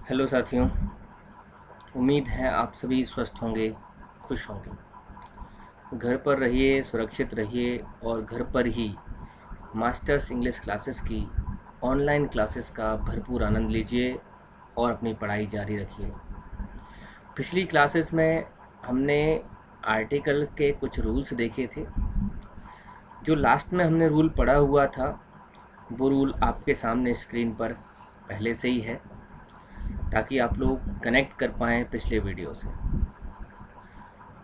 Hello साथियों, उम्मीद है आप सभी स्वस्थ होंगे, खुश होंगे। घर पर रहिए, सुरक्षित रहिए और घर पर ही मास्टर्स इंग्लिश क्लासेस की ऑनलाइन क्लासेस का भरपूर आनंद लीजिए और अपनी पढ़ाई जारी रखिए। पिछली क्लासेस में हमने आर्टिकल के कुछ रूल्स देखे थे। जो लास्ट में हमने रूल पढ़ा हुआ था वो रूल आपके सामने स्क्रीन पर पहले से ही है, ताकि आप लोग कनेक्ट कर पाएँ पिछले वीडियो से।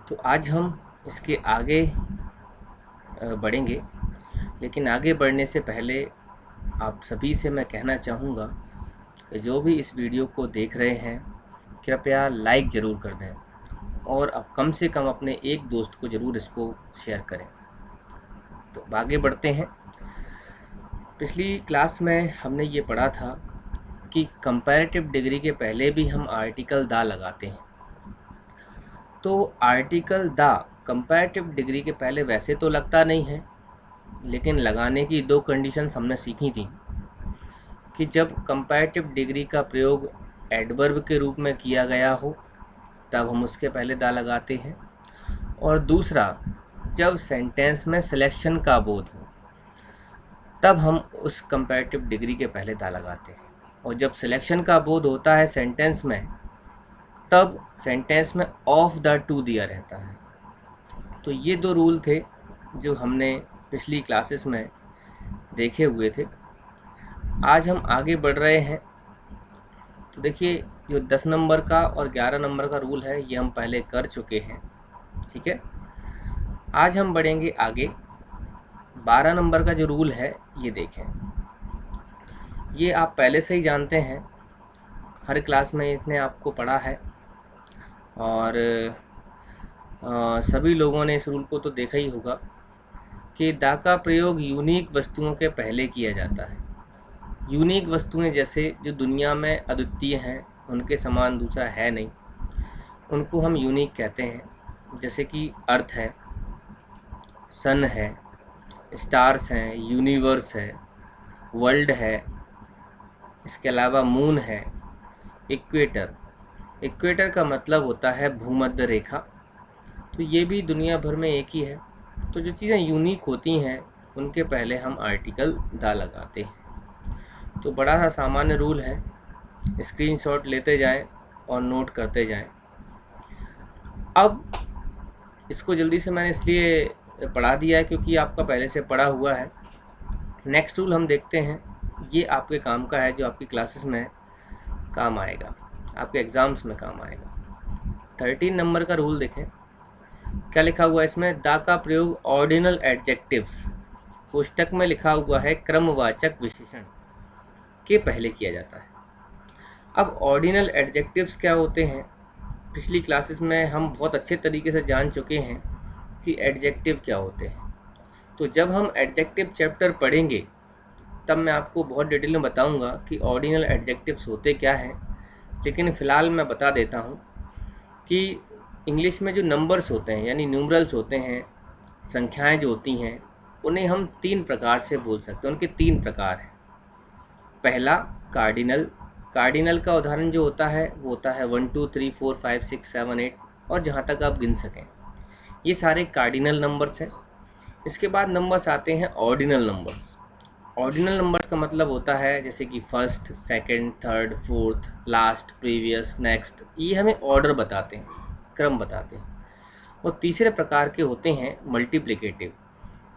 तो आज हम इसके आगे बढ़ेंगे, लेकिन आगे बढ़ने से पहले आप सभी से मैं कहना चाहूँगा कि जो भी इस वीडियो को देख रहे हैं कृपया लाइक ज़रूर कर दें और अब कम से कम अपने एक दोस्त को ज़रूर इसको शेयर करें। तो आगे बढ़ते हैं। पिछली क्लास में हमने ये पढ़ा था कि कंपैरेटिव डिग्री के पहले भी हम आर्टिकल द लगाते हैं। तो आर्टिकल द कंपैरेटिव डिग्री के पहले वैसे तो लगता नहीं है, लेकिन लगाने की दो कंडीशंस हमने सीखी थी कि जब कंपैरेटिव डिग्री का प्रयोग एडवर्ब के रूप में किया गया हो तब हम उसके पहले द लगाते हैं, और दूसरा जब सेंटेंस में सिलेक्शन का बोध हो तब हम उस कंपैरेटिव डिग्री के पहले द लगाते हैं। और जब सिलेक्शन का बोध होता है सेंटेंस में तब सेंटेंस में ऑफ द टू दिया रहता है। तो ये दो रूल थे जो हमने पिछली क्लासेस में देखे हुए थे। आज हम आगे बढ़ रहे हैं। तो देखिए, जो 10 नंबर का और 11 नंबर का रूल है ये हम पहले कर चुके हैं, ठीक है। आज हम बढ़ेंगे आगे। 12 नंबर का जो रूल है ये देखें। ये आप पहले से ही जानते हैं, हर क्लास में इसने आपको पढ़ा है और सभी लोगों ने इस रूल को तो देखा ही होगा कि द का प्रयोग यूनिक वस्तुओं के पहले किया जाता है। यूनिक वस्तुएं जैसे जो दुनिया में अद्वितीय हैं, उनके समान दूसरा है नहीं, उनको हम यूनिक कहते हैं। जैसे कि अर्थ है, सन है, स्टार्स हैं, यूनिवर्स है, वर्ल्ड है, इसके अलावा मून है, इक्वेटर। इक्वेटर का मतलब होता है भूमध्य रेखा। तो ये भी दुनिया भर में एक ही है। तो जो चीज़ें यूनिक होती हैं उनके पहले हम आर्टिकल द लगाते हैं। तो बड़ा सा सामान्य रूल है, स्क्रीनशॉट लेते जाएं और नोट करते जाएं। अब इसको जल्दी से मैंने इसलिए पढ़ा दिया है क्योंकि आपका पहले से पढ़ा हुआ है। नेक्स्ट रूल हम देखते हैं, ये आपके काम का है, जो आपकी क्लासेस में काम आएगा, आपके एग्ज़ाम्स में काम आएगा। 13 नंबर का रूल देखें, क्या लिखा हुआ है इसमें। द का प्रयोग ऑर्डिनल एडजेक्टिव्स, पुस्तक में लिखा हुआ है क्रमवाचक विशेषण, के पहले किया जाता है। अब ऑर्डिनल एडजेक्टिव्स क्या होते हैं, पिछली क्लासेस में हम बहुत अच्छे तरीके से जान चुके हैं कि एडजेक्टिव क्या होते हैं। तो जब हम एडजेक्टिव चैप्टर पढ़ेंगे तब मैं आपको बहुत डिटेल में बताऊंगा कि ऑर्डिनल एडजेक्टिव्स होते क्या हैं। लेकिन फ़िलहाल मैं बता देता हूं कि इंग्लिश में जो नंबर्स होते हैं यानी न्यूमरल्स होते हैं, संख्याएं जो होती हैं, उन्हें हम 3 प्रकार से बोल सकते हैं। उनके 3 प्रकार हैं। पहला कार्डिनल। कार्डिनल का उदाहरण जो होता है वो होता है 1 2 3 4 5 6 7 8 और जहाँ तक आप गिन सकें, ये सारे कार्डिनल नंबर्स हैं। इसके बाद नंबर्स आते हैं ऑर्डिनल नंबर्स। ऑर्डिनल नंबर्स का मतलब होता है जैसे कि first, second, third, fourth, last, previous, next. ये हमें ऑर्डर बताते हैं, क्रम बताते हैं। और तीसरे प्रकार के होते हैं मल्टीप्लिकेटिव,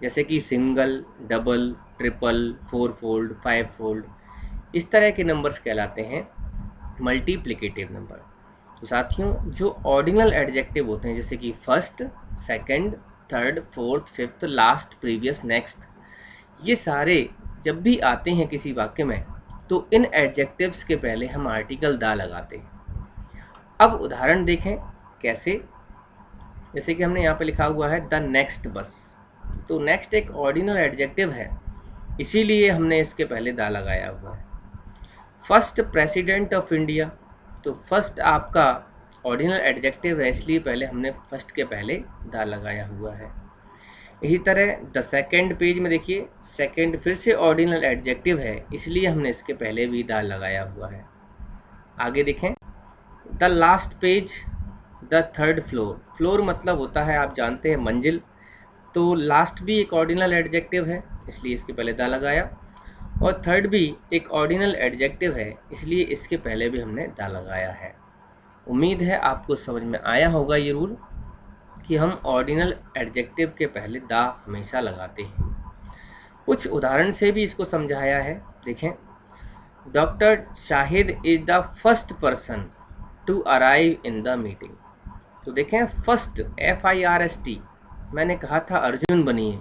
जैसे कि single, double, triple, 4 fold, 5 fold. इस तरह के नंबर्स कहलाते हैं मल्टीप्लिकेटिव नंबर। तो साथियों, जो ऑर्डिनल एडजेक्टिव होते हैं जैसे कि first, second, third, fourth, fifth, last, previous, next, ये सारे जब भी आते हैं किसी वाक्य में तो इन एडजेक्टिव्स के पहले हम आर्टिकल द लगाते हैं। अब उदाहरण देखें कैसे। जैसे कि हमने यहाँ पे लिखा हुआ है द नेक्स्ट बस। तो नेक्स्ट एक ऑर्डिनल एडजेक्टिव है, इसीलिए हमने इसके पहले द लगाया हुआ है। फर्स्ट प्रेसिडेंट ऑफ इंडिया, तो फर्स्ट आपका ऑर्डिनल एडजेक्टिव है, इसलिए पहले हमने फर्स्ट के पहले द लगाया हुआ है। इसी तरह द सेकेंड पेज में देखिए, सेकेंड फिर से ऑर्डिनल एडजेक्टिव है, इसलिए हमने इसके पहले भी द लगाया हुआ है। आगे देखें, the last page, the third floor. Floor मतलब होता है, आप जानते हैं, मंजिल। तो लास्ट भी एक ऑर्डिनल एडजेक्टिव है, इसलिए इसके पहले द लगाया, और थर्ड भी एक ऑर्डिनल एडजेक्टिव है, इसलिए इसके पहले भी हमने द लगाया है। उम्मीद है आपको समझ में आया होगा ये रूल कि हम ऑर्डिनल एडजेक्टिव के पहले द हमेशा लगाते हैं। कुछ उदाहरण से भी इसको समझाया है, देखें। Doctor Shahid is the first person to arrive in the meeting. तो देखें, फर्स्ट, FIRST, मैंने कहा था अर्जुन बनिए।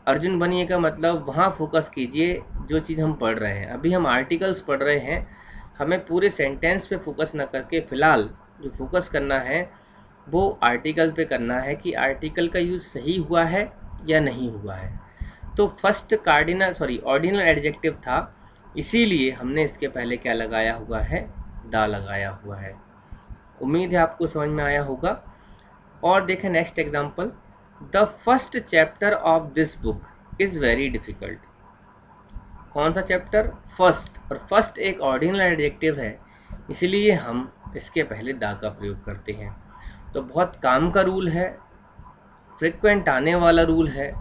अर्जुन बनिए का मतलब वहाँ फोकस कीजिए जो चीज़ हम पढ़ रहे हैं। अभी हम आर्टिकल्स पढ़ रहे हैं, हमें पूरे सेंटेंस पे फोकस ना करके फ़िलहाल जो फोकस करना है वो आर्टिकल पे करना है कि आर्टिकल का यूज़ सही हुआ है या नहीं हुआ है। तो फर्स्ट ऑर्डिनल एडजेक्टिव था, इसीलिए हमने इसके पहले क्या लगाया हुआ है, द लगाया हुआ है। उम्मीद है आपको समझ में आया होगा। और देखें next example, the first chapter of this book is very difficult. कौन सा चैप्टर? फर्स्ट। और फर्स्ट एक ऑर्डिनल एडजेक्टिव है, इसलिए हम इसके पहले द का प्रयोग करते हैं। तो बहुत काम का रूल है, फ्रिक्वेंट आने वाला रूल है,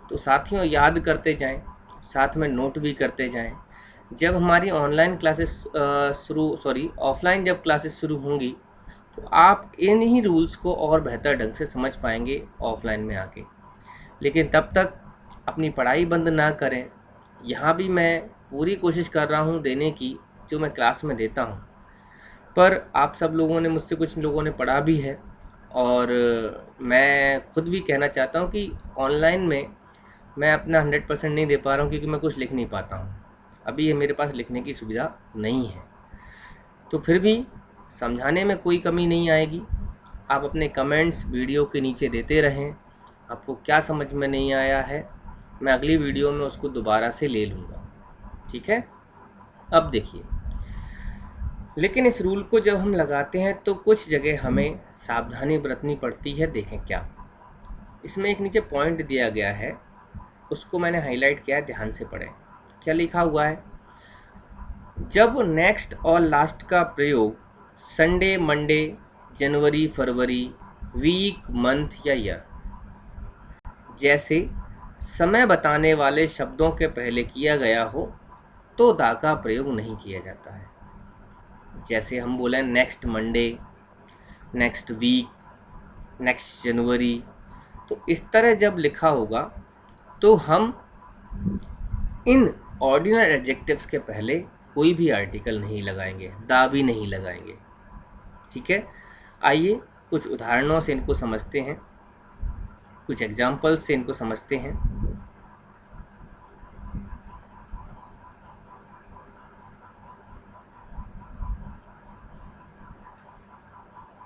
तो साथियों याद करते जाएं, साथ में नोट भी करते जाएं। जब हमारी ऑनलाइन क्लासेस ऑफलाइन जब क्लासेस शुरू होंगी तो आप इन ही रूल्स को और बेहतर ढंग से समझ पाएंगे ऑफलाइन में आके। लेकिन तब तक अपनी पढ़ाई बंद ना करें। यहाँ भी मैं पूरी कोशिश कर रहा हूँ देने की जो मैं क्लास में देता हूँ, पर आप सब लोगों ने मुझसे, कुछ लोगों ने पढ़ा भी है, और मैं खुद भी कहना चाहता हूँ कि ऑनलाइन में मैं अपना 100% नहीं दे पा रहा हूँ, क्योंकि मैं कुछ लिख नहीं पाता हूँ। अभी ये मेरे पास लिखने की सुविधा नहीं है। तो फिर भी समझाने में कोई कमी नहीं आएगी। आप अपने कमेंट्स वीडियो के नीचे देते रहें। आपको क्या समझ में नहीं आया है, मैं अगली वीडियो में उसको दोबारा से ले लूँगा, ठीक है। अब देखिए, लेकिन इस रूल को जब हम लगाते हैं तो कुछ जगह हमें सावधानी बरतनी पड़ती है। देखें क्या, इसमें एक नीचे पॉइंट दिया गया है, उसको मैंने हाईलाइट किया है, ध्यान से पढ़ें। क्या लिखा हुआ है? जब नेक्स्ट और लास्ट का प्रयोग संडे, मंडे, जनवरी, फरवरी, वीक, मंथ या ईयर जैसे समय बताने वाले शब्दों के पहले किया गया हो तो दा का प्रयोग नहीं किया जाता है। जैसे हम बोलें next Monday, next week, next जनवरी, तो इस तरह जब लिखा होगा तो हम इन ऑर्डिनल एडजेक्टिव्स के पहले कोई भी आर्टिकल नहीं लगाएंगे, दा भी नहीं लगाएंगे, ठीक है। आइए कुछ उदाहरणों से इनको समझते हैं, कुछ एग्जाम्पल से इनको समझते हैं।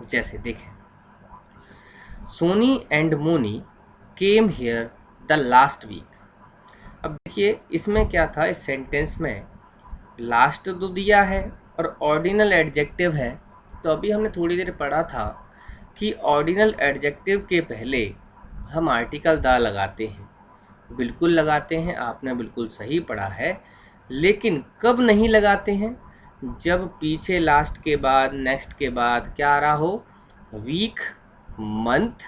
जैसे देखें, Soni and Moni came here the last week. अब देखिए इसमें क्या था, इस सेंटेंस में लास्ट तो दिया है और ऑर्डिनल एडजेक्टिव है। तो अभी हमने थोड़ी देर पढ़ा था कि ऑर्डिनल एडजेक्टिव के पहले हम आर्टिकल द लगाते हैं। बिल्कुल लगाते हैं, आपने बिल्कुल सही पढ़ा है। लेकिन कब नहीं लगाते हैं? जब पीछे लास्ट के बाद, नेक्स्ट के बाद क्या आ रहा हो, वीक, मंथ,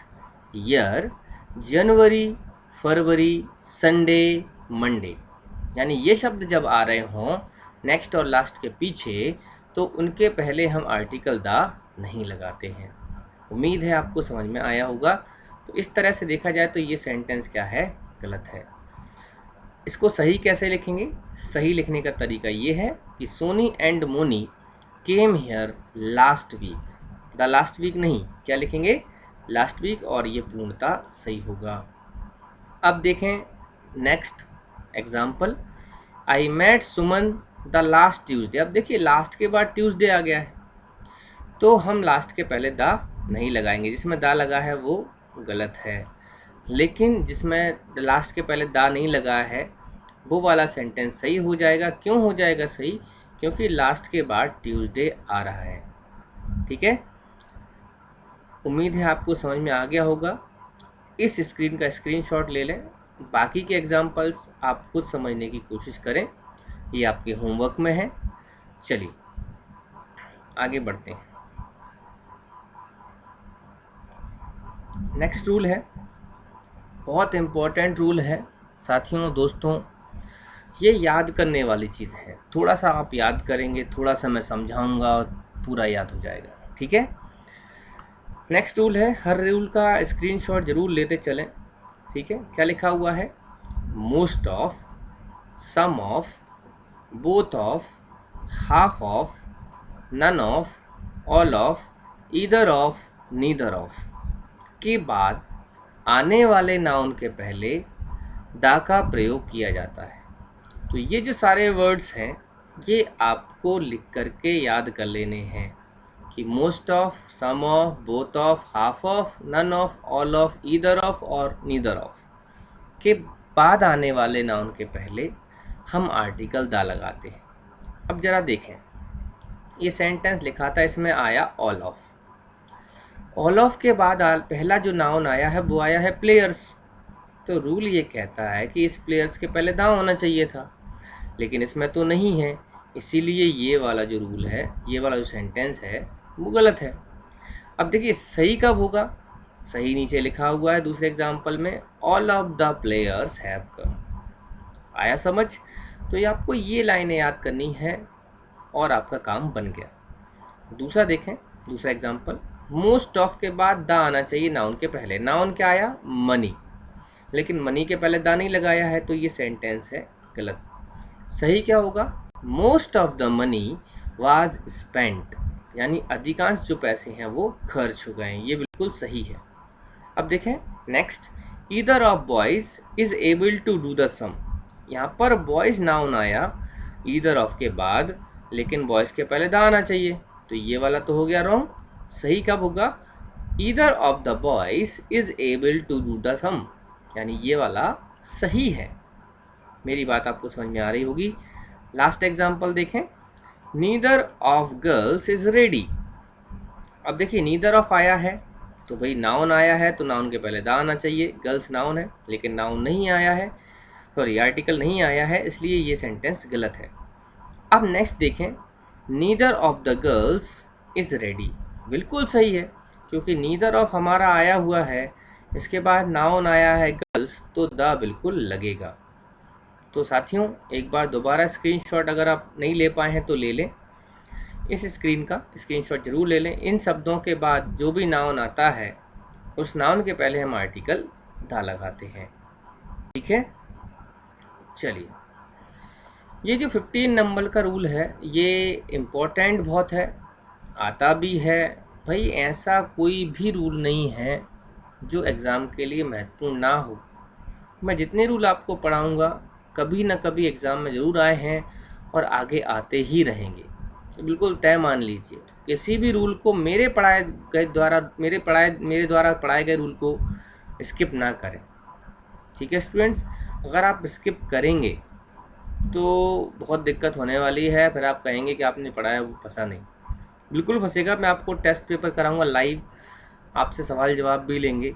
ईयर, जनवरी, फरवरी, संडे, मंडे, यानी ये शब्द जब आ रहे हों नेक्स्ट और लास्ट के पीछे, तो उनके पहले हम आर्टिकल द नहीं लगाते हैं। उम्मीद है आपको समझ में आया होगा। तो इस तरह से देखा जाए तो ये सेंटेंस क्या है, गलत है। इसको सही कैसे लिखेंगे? सही लिखने का तरीका ये है कि Soni and Moni came here last week. The last week नहीं, क्या लिखेंगे, लास्ट वीक, और ये पूर्णता सही होगा। अब देखें next example, I met Suman the last Tuesday. अब देखिए लास्ट के बाद ट्यूसडे आ गया है, तो हम लास्ट के पहले द नहीं लगाएंगे। जिसमें द लगा है वो गलत है, लेकिन जिसमें लास्ट के पहले द नहीं लगा है वो वाला सेंटेंस सही हो जाएगा। क्यों हो जाएगा सही? क्योंकि लास्ट के बाद ट्यूसडे आ रहा है, ठीक है। उम्मीद है आपको समझ में आ गया होगा। इस स्क्रीन का स्क्रीनशॉट ले लें, बाकी के एग्जाम्पल्स आप खुद समझने की कोशिश करें, ये आपके होमवर्क में है। चलिए आगे बढ़ते हैं। नेक्स्ट रूल है, बहुत इम्पोर्टेंट रूल है साथियों, दोस्तों, ये याद करने वाली चीज़ है। थोड़ा सा आप याद करेंगे, थोड़ा सा मैं समझाऊंगा और पूरा याद हो जाएगा, ठीक है। नेक्स्ट रूल है, हर रूल का स्क्रीनशॉट जरूर लेते चलें, ठीक है। क्या लिखा हुआ है? Most of, some of, both of, half of, none of, all of, either of, neither of के बाद आने वाले नाउन के पहले दा का प्रयोग किया जाता है। तो ये जो सारे वर्ड्स हैं ये आपको लिख करके याद कर लेने हैं कि most of, some of, both of, half of, none of, all of, either of और नीदर ऑफ के बाद आने वाले नाउन के पहले हम आर्टिकल दा लगाते हैं। अब जरा देखें, ये सेंटेंस लिखा था, इसमें आया ऑल ऑफ। ऑल ऑफ के बाद पहला जो नाउन आया है वो आया है प्लेयर्स। तो रूल ये कहता है कि इस प्लेयर्स के पहले दा होना चाहिए था, लेकिन इसमें तो नहीं है, इसीलिए ये वाला जो रूल है, ये वाला जो सेंटेंस है वो गलत है। अब देखिए सही कब होगा? सही नीचे लिखा हुआ है दूसरे एग्जाम्पल में, all of the players have come. आया समझ? तो ये आपको ये लाइनें याद करनी है और आपका काम बन गया। दूसरा देखें, दूसरा एग्जाम्पल, मोस्ट ऑफ के बाद द आना चाहिए नाउन के पहले। नाउन क्या आया? मनी, लेकिन मनी के पहले दा नहीं लगाया है, तो ये सेंटेंस है गलत। सही क्या होगा? Most of the money was spent, यानी अधिकांश जो पैसे हैं वो खर्च हो गए हैं। ये बिल्कुल सही है। अब देखें next, either of boys is able to do the sum. यहाँ पर बॉयज नाउन आया ईदर ऑफ के बाद, लेकिन बॉयज के पहले द आना चाहिए, तो ये वाला तो हो गया रॉन्ग। सही कब होगा? Either of the boys is able to do the sum, यानी ये वाला सही है। मेरी बात आपको समझ में आ रही होगी। लास्ट एग्जाम्पल देखें, neither of girls is ready. अब देखिए नीदर ऑफ आया है तो भाई नाउन आया है तो नाउन के पहले दा आना चाहिए। गर्ल्स नाउन है लेकिन नाउन नहीं आया है, सॉरी आर्टिकल नहीं आया है, इसलिए ये सेंटेंस गलत है। अब नेक्स्ट देखें, neither of the girls is ready, बिल्कुल सही है, क्योंकि नीदर ऑफ हमारा आया हुआ है, इसके बाद नाउन आया है गर्ल्स, तो द बिल्कुल लगेगा। तो साथियों एक बार दोबारा स्क्रीनशॉट अगर आप नहीं ले पाए हैं तो ले लें, इस स्क्रीन का स्क्रीनशॉट जरूर ले लें। इन शब्दों के बाद जो भी नाउन आता है उस नाउन के पहले हम आर्टिकल दा लगाते हैं, ठीक है। चलिए, ये जो 15 नंबर का रूल है ये इम्पोर्टेंट बहुत है, आता भी है। भाई ऐसा कोई भी रूल नहीं है जो एग्ज़ाम के लिए महत्वपूर्ण ना हो। मैं जितने रूल आपको पढ़ाऊँगा कभी ना कभी एग्ज़ाम में ज़रूर आए हैं और आगे आते ही रहेंगे, तो बिल्कुल तय मान लीजिए। किसी भी रूल को मेरे द्वारा पढ़ाए गए रूल को स्किप ना करें, ठीक है स्टूडेंट्स। अगर आप स्किप करेंगे तो बहुत दिक्कत होने वाली है, फिर आप कहेंगे कि आपने पढ़ाया वो फंसा नहीं। बिल्कुल फंसेगा। मैं आपको टेस्ट पेपर कराऊंगा लाइव, आपसे सवाल जवाब भी लेंगे,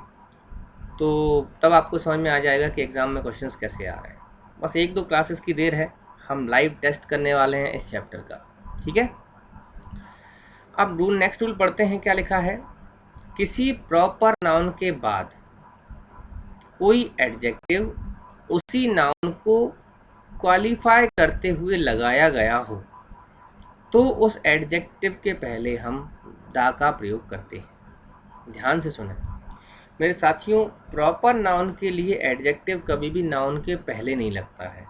तो तब आपको समझ में आ जाएगा कि एग्ज़ाम में क्वेश्चंस कैसे आ रहे हैं। बस 1-2 क्लासेस की देर है, हम लाइव टेस्ट करने वाले हैं इस चैप्टर का, ठीक है। अब रूल, नेक्स्ट रूल पढ़ते हैं। क्या लिखा है? किसी प्रॉपर नाउन के बाद कोई एडजेक्टिव उसी नाउन को क्वालिफाई करते हुए लगाया गया हो तो उस एडजेक्टिव के पहले हम दा का प्रयोग करते हैं। ध्यान से सुनें मेरे साथियों, प्रॉपर नाउन के लिए एडजेक्टिव कभी भी नाउन के पहले नहीं लगता है,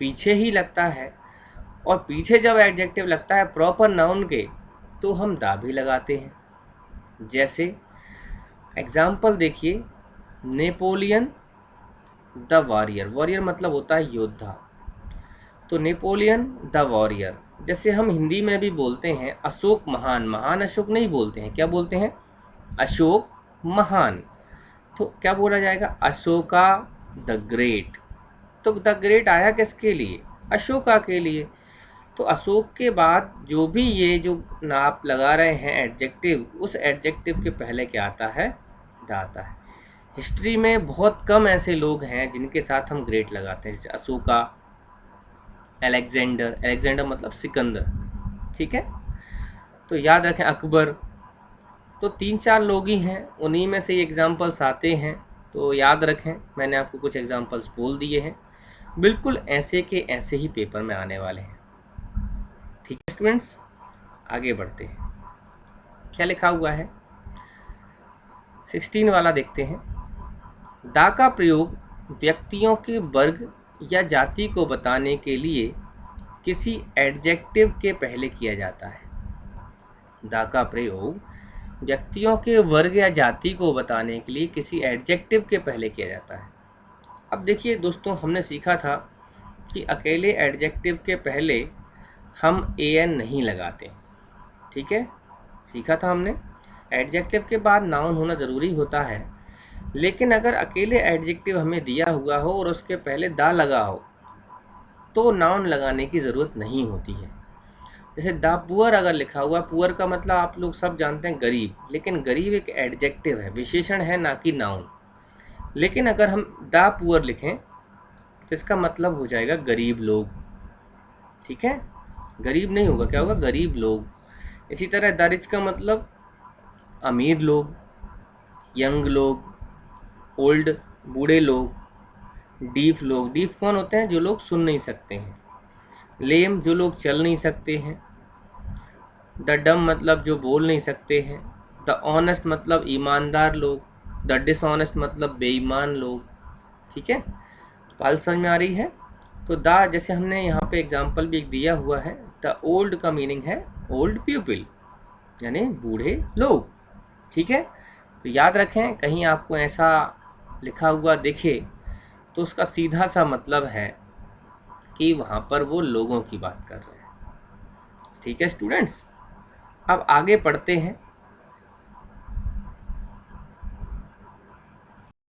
पीछे ही लगता है। और पीछे जब एडजेक्टिव लगता है प्रॉपर नाउन के तो हम दा भी लगाते हैं। जैसे एग्जाम्पल देखिए, नेपोलियन द वॉरियर, वॉरियर मतलब होता है योद्धा, तो नेपोलियन द वॉरियर। जैसे हम हिंदी में भी बोलते हैं अशोक महान, महान अशोक नहीं बोलते हैं, क्या बोलते हैं? अशोक महान। तो क्या बोला जाएगा? Ashoka the great. तो द ग्रेट आया किसके लिए? अशोका के लिए। तो अशोक के बाद जो भी ये जो आप लगा रहे हैं एडजेक्टिव, उस एडजेक्टिव के पहले क्या आता है? द आता है। हिस्ट्री में बहुत कम ऐसे लोग हैं जिनके साथ हम ग्रेट लगाते हैं, जैसे अशोका, अलेक्जेंडर, अलेक्जेंडर मतलब सिकंदर, ठीक है। तो याद रखें अकबर, तो 3-4 लोग ही हैं, उन्हीं में से एग्जाम्पल्स आते हैं। तो याद रखें, मैंने आपको कुछ एग्जाम्पल्स बोल दिए हैं, बिल्कुल ऐसे के ऐसे ही पेपर में आने वाले हैं। ठीक है स्टूडेंट्स, आगे बढ़ते हैं। क्या लिखा हुआ है 16 वाला देखते हैं। दा का प्रयोग व्यक्तियों के वर्ग या जाति को बताने के लिए किसी एडजेक्टिव के पहले किया जाता है। दा का प्रयोग व्यक्तियों के वर्ग या जाति को बताने के लिए किसी एडजेक्टिव के पहले किया जाता है। अब देखिए दोस्तों, हमने सीखा था कि अकेले एडजेक्टिव के पहले हम एन नहीं लगाते। ठीक है, सीखा था हमने, एडजेक्टिव के बाद नाउन होना ज़रूरी होता है, लेकिन अगर अकेले एडजेक्टिव हमें दिया हुआ हो और उसके पहले दा लगा हो तो नाउन लगाने की ज़रूरत नहीं होती है। जैसे द पुअर अगर लिखा हुआ, पुअर का मतलब आप लोग सब जानते हैं गरीब, लेकिन गरीब एक एडजेक्टिव है, विशेषण है, ना कि नाउन। लेकिन अगर हम द पुअर लिखें तो इसका मतलब हो जाएगा गरीब लोग। ठीक है, गरीब नहीं होगा, क्या होगा, गरीब लोग। इसी तरह द रिच का मतलब अमीर लोग, यंग लोग, ओल्ड बूढ़े लोग, डीफ लोग। डीफ कौन होते हैं, जो लोग सुन नहीं सकते हैं। लेम, जो लोग चल नहीं सकते हैं। द डम मतलब जो बोल नहीं सकते हैं। द ऑनेस्ट मतलब ईमानदार लोग। द डिसऑनेस्ट मतलब बेईमान लोग। ठीक है, बात समझ में आ रही है। तो द, जैसे हमने यहाँ पे एग्जाम्पल भी एक दिया हुआ है, द ओल्ड का मीनिंग है ओल्ड पीपल, यानी बूढ़े लोग। ठीक है, तो याद रखें, कहीं आपको ऐसा लिखा हुआ दिखे तो उसका सीधा सा मतलब है कि वहाँ पर वो लोगों की बात कर रहे हैं। ठीक है स्टूडेंट्स, अब आगे पढ़ते हैं